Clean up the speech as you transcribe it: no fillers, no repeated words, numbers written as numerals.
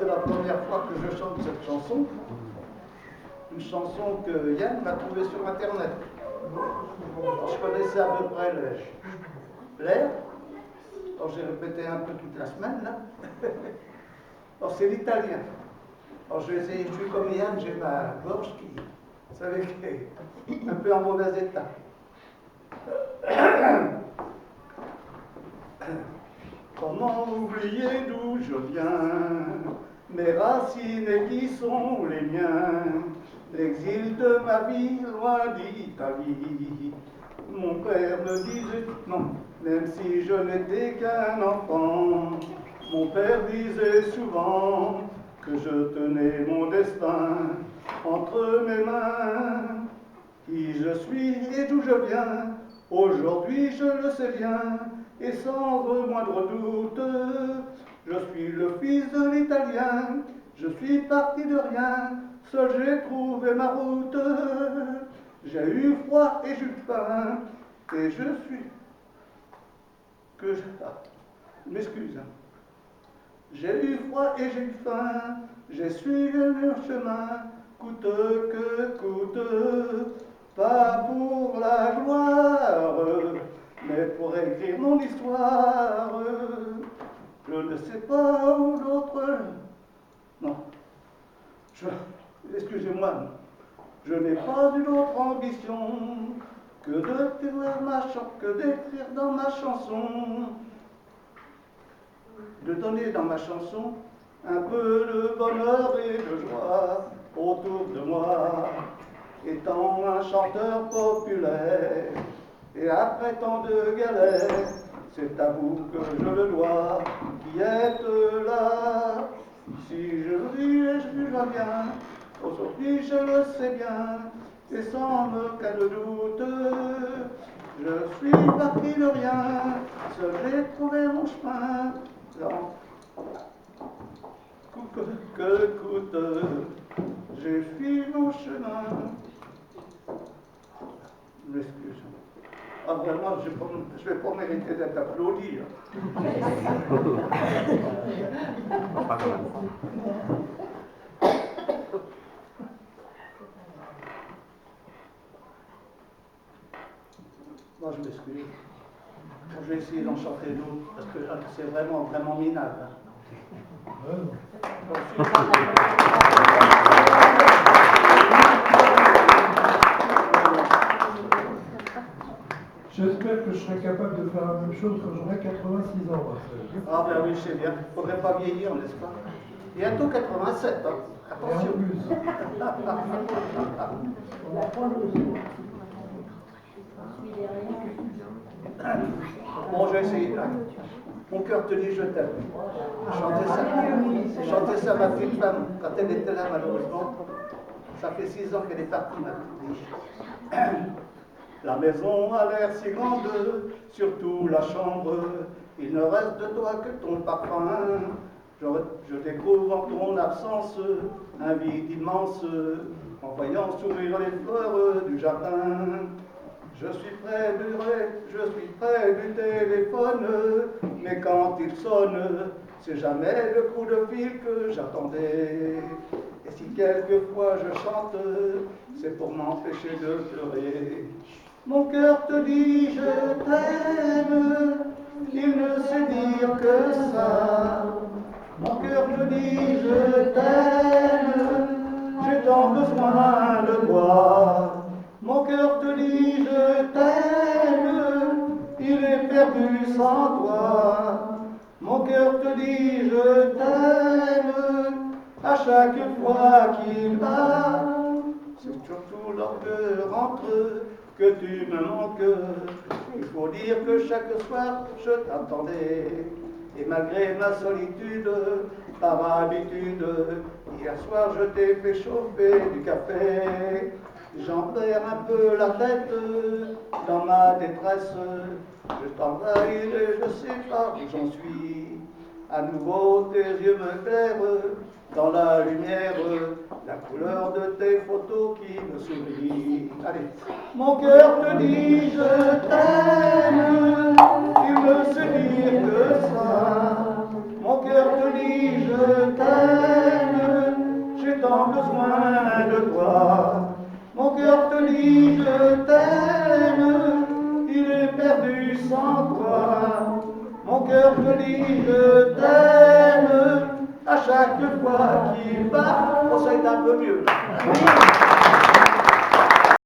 c'est la première fois que je chante cette chanson. Une chanson que Yann m'a trouvée sur Internet. Alors, je connaissais à peu près l'air. Alors j'ai répété un peu toute la semaine là. Alors c'est l'italien. Alors je vais essayer, je suis comme Yann, j'ai ma gorge qui, vous savez, qui est un peu en mauvais état. Comment oublier d'où je viens, mes racines et qui sont les miens, l'exil de ma vie loin d'Italie. Mon père me disait, non, même si je n'étais qu'un enfant, mon père disait souvent que je tenais mon destin entre mes mains. Qui je suis et d'où je viens, aujourd'hui je le sais bien, et sans le moindre doute, je suis le fils de l'Italien, je suis parti de rien, seul j'ai trouvé ma route. J'ai eu froid et j'ai eu faim, et je suis que je... m'excuse. J'ai eu froid et j'ai eu faim, j'ai suivi le chemin, coûte que coûte, pas pour la gloire, mais pour écrire mon histoire. Je ne sais pas où l'autre... Non, excusez-moi, je n'ai pas une autre ambition que d'écrire dans ma chanson, de donner dans ma chanson un peu de bonheur et de joie autour de moi. Étant un chanteur populaire, et après tant de galères, c'est à vous que je le dois, qui êtes là. Si je ris et je vois bien, aujourd'hui je le sais bien, et sans aucun doute, je suis parti de rien, seul j'ai trouvé mon chemin. Que coûte, j'ai fui mon chemin. Je m'excuse. Ah vraiment, je ne vais pas mériter d'être applaudi. Moi je m'excuse. Je vais essayer d'en chanter d'autres, parce que c'est vraiment minable. J'espère que je serai capable de faire la même chose quand j'aurai 86 ans. Ah ben oui, je sais bien. Il ne faudrait pas vieillir, n'est-ce pas? Bientôt 87, hein. Attention. Et en plus. Bon, je vais essayer. Mon cœur te dit je t'aime. Chanter ça à ma petite femme quand elle était là, malheureusement. Ça fait 6 ans qu'elle est partie, ma petite. La maison a l'air si grande, surtout la chambre. Il ne reste de toi que ton parfum. Je découvre en ton absence un vide immense, en voyant sourire les fleurs du jardin. Je suis près du téléphone, mais quand il sonne, c'est jamais le coup de fil que j'attendais. Et si quelquefois je chante, c'est pour m'empêcher de pleurer. Mon cœur te dit je t'aime, il ne sait dire que ça. Mon cœur te dit je t'aime, j'ai tant besoin de toi. Mon cœur te dit je t'aime, il est perdu sans toi. Mon cœur te dit je t'aime, à chaque fois qu'il bat. C'est surtout lors que rentre que tu me manques. Il faut dire que chaque soir je t'attendais. Et malgré ma solitude, par habitude, hier soir je t'ai fait chauffer du café. J'en perds un peu la tête dans ma détresse. Je t'envahis et je sais pas où j'en suis. À nouveau tes yeux me clairent dans la lumière, la couleur de tes photos qui me sourient. Allez. Mon cœur te dit je t'aime, il ne sait dire que ça. Mon cœur te dit je t'aime. plus sans toi. Mon cœur te dit je t'aime à chaque fois qu'il bat. Oh, ça est un peu mieux.